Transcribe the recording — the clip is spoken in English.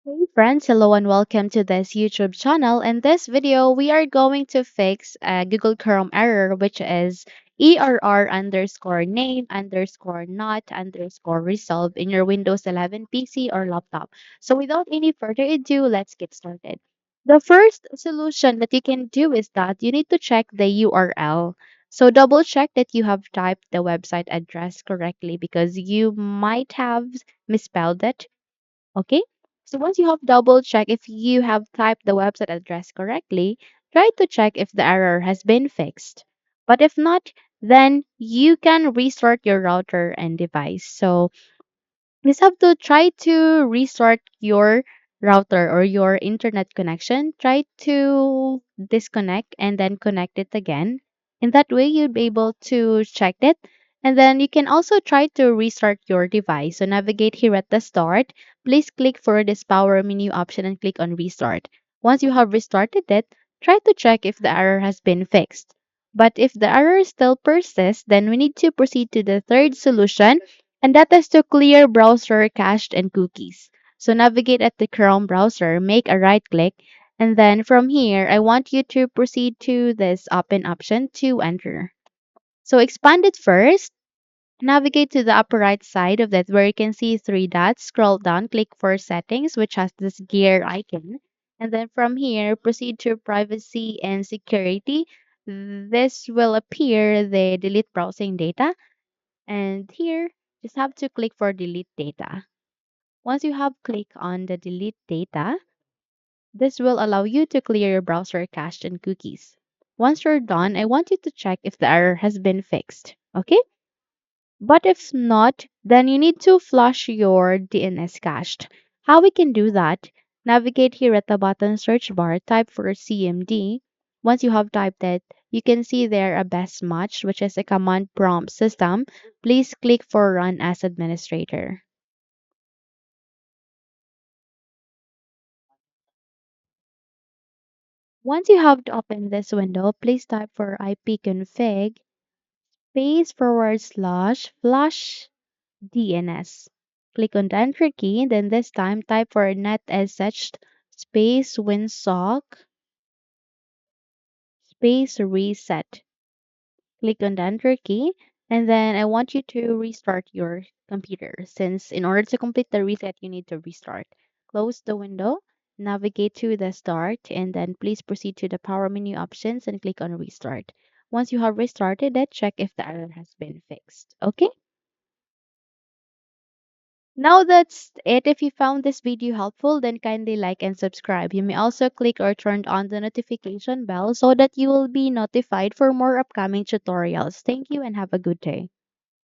Hey friends, hello and welcome to this YouTube channel. In this video, we are going to fix a Google Chrome error, which is ERR underscore name underscore not underscore resolve in your Windows 11 PC or laptop. So without any further ado, let's get started. The first solution that you can do is that you need to check the URL. So double check that you have typed the website address correctly because you might have misspelled it. Okay? So once you have double check if you have typed the website address correctly, try to check if the error has been fixed. But if not, then you can restart your router and device. So you just have to try to restart your router or your internet connection. Try to disconnect and then connect it again. In that way, you'll be able to check it. And then you can also try to restart your device. So navigate here at the start. Please click for this power menu option and click on restart. Once you have restarted it, try to check if the error has been fixed. But if the error still persists, then we need to proceed to the third solution, and that is to clear browser cache and cookies. So navigate at the Chrome browser, make a right click, and then from here, I want you to proceed to this open option to enter. So expand it first. Navigate to the upper right side of that where you can see three dots. Scroll down, click for settings, which has this gear icon. And then from here, proceed to privacy and security. This will appear the delete browsing data. And here, just have to click for delete data. Once you have clicked on the delete data, this will allow you to clear your browser cache and cookies. Once you're done, I want you to check if the error has been fixed. Okay? But if not, then you need to flush your DNS cache. How we can do that? Navigate here at the bottom search bar, type for CMD. Once you have typed it, you can see there a best match, which is a command prompt system. Please click for run as administrator. Once you have opened this window, please type for ipconfig space forward slash flush DNS. Click on the enter key, then this time type for netsh space winsock space reset. Click on the enter key, and then I want you to restart your computer since in order to complete the reset, you need to restart. Close the window, navigate to the start, and then please proceed to the power menu options and click on restart. Once you have restarted it, check if the error has been fixed. Okay? Now that's it. If you found this video helpful, then kindly like and subscribe. You may also click or turn on the notification bell so that you will be notified for more upcoming tutorials. Thank you and have a good day.